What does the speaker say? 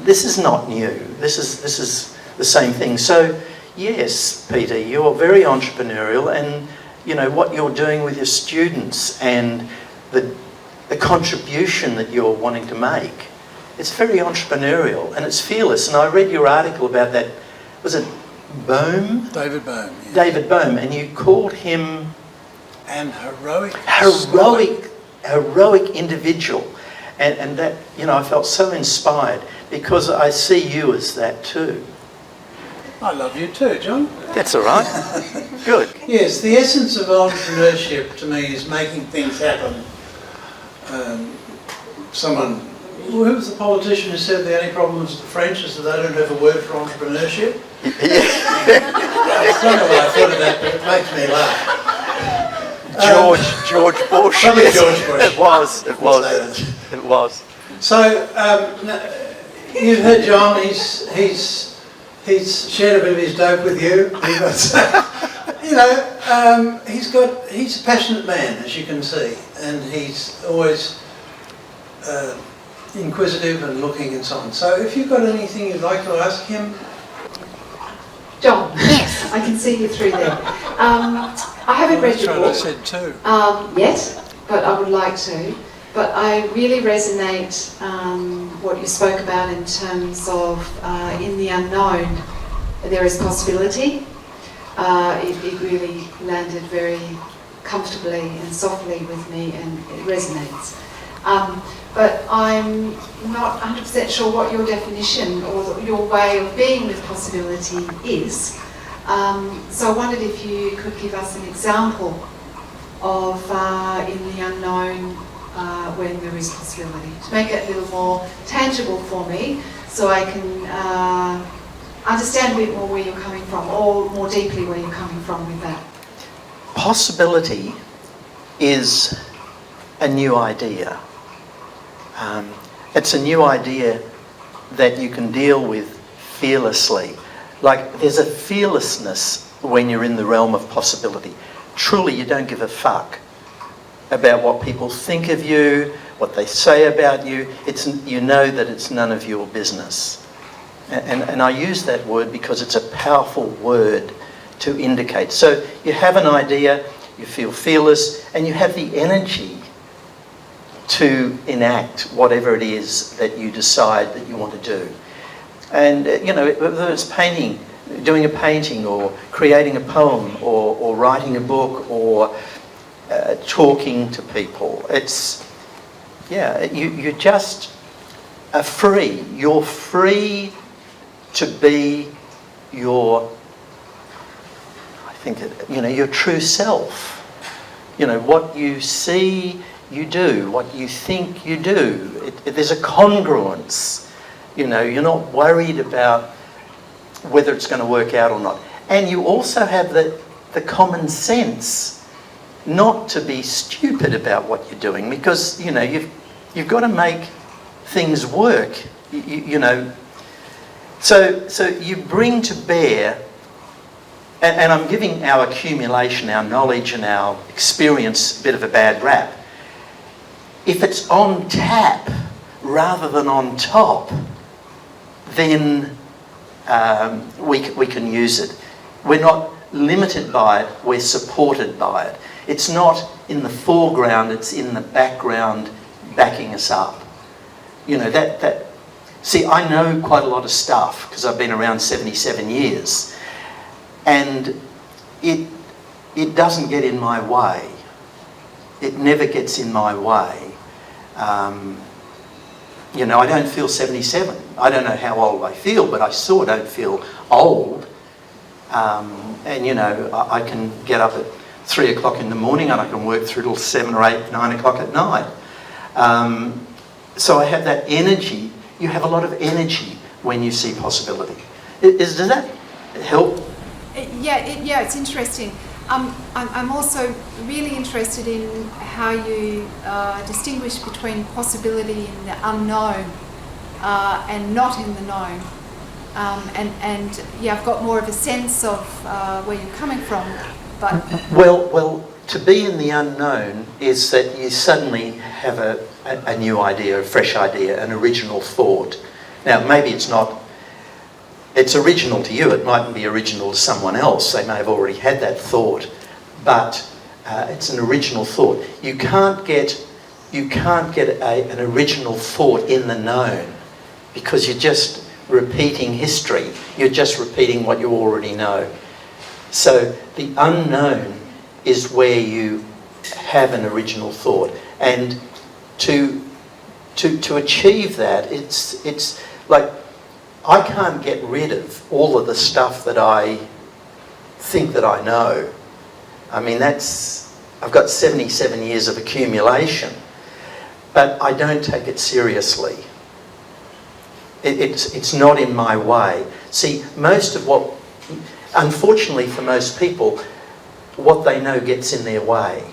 this is not new. This is the same thing. So, yes, Peter, you're very entrepreneurial, and you know what you're doing with your students and the contribution that you're wanting to make. It's very entrepreneurial and it's fearless. And I read your article about that. Was it Bohm? David Bohm. Yeah. David Bohm, and you called him an heroic individual, and that, you know, I felt so inspired because I see you as that too. I love you too, John. That's all right. Good. Yes, the essence of entrepreneurship to me is making things happen. Who was the politician who said the only problem with the French is that they don't have a word for entrepreneurship? Yeah. I don't know why I thought of that, but it makes me laugh. George Bush. Probably Yes. George Bush. It was. So you've heard John. He's shared a bit of his dope with you. He's a passionate man, as you can see, and he's always inquisitive and looking and so on. So if you've got anything you'd like to ask him. John, yes, I can see you through there. I haven't read your book. I said too. Yet, but I would like to. But I really resonate what you spoke about in terms of in the unknown, there is possibility. It really landed very comfortably and softly with me, and it resonates. But I'm not 100% sure what your definition or your way of being with possibility is. So I wondered if you could give us an example of in the unknown when there is possibility, to make it a little more tangible for me, so I can understand a bit more where you're coming from, or more deeply where you're coming from with that. Possibility is a new idea. It's a new idea that you can deal with fearlessly. Like, there's a fearlessness when you're in the realm of possibility. Truly, you don't give a fuck about what people think of you, what they say about you. You know that it's none of your business. And I use that word because it's a powerful word to indicate. So you have an idea, you feel fearless, and you have the energy to enact whatever it is that you decide that you want to do. And, you know, whether it's painting, doing a painting, or creating a poem, or writing a book, or talking to people, you just are free. You're free to be your true self. You know, what you see, you do. What you think, you do. There's a congruence. You know, you're not worried about whether it's going to work out or not. And you also have the common sense not to be stupid about what you're doing, because, you know, you've got to make things work. You know. So you bring to bear, and I'm giving our accumulation, our knowledge and our experience a bit of a bad rap. If it's on tap rather than on top, then we can use it. We're not limited by it, we're supported by it. It's not in the foreground, it's in the background backing us up. You know, see, I know quite a lot of stuff because I've been around 77 years, and it doesn't get in my way. It never gets in my way. You know, I don't feel 77. I don't know how old I feel, but I still don't feel old. And, you know, I can get up at 3 o'clock in the morning and I can work through till 7 or 8, 9 o'clock at night. So I have that energy. You have a lot of energy when you see possibility. Does that help? Yeah, it's interesting. I'm also really interested in how you distinguish between possibility in the unknown and not in the known. And I've got more of a sense of where you're coming from. But well, to be in the unknown is that you suddenly have a new idea, a fresh idea, an original thought, Now, maybe it's not, it's original to you, it mightn't be original to someone else, they may have already had that thought, but it's an original thought. You can't get an original thought in the known, because you're just repeating history, you're just repeating what you already know. So the unknown is where you have an original thought, and to achieve that, it's like, I can't get rid of all of the stuff that I think that I know. I mean, I've got 77 years of accumulation, but I don't take it seriously. It's not in my way. See, unfortunately for most people, what they know gets in their way.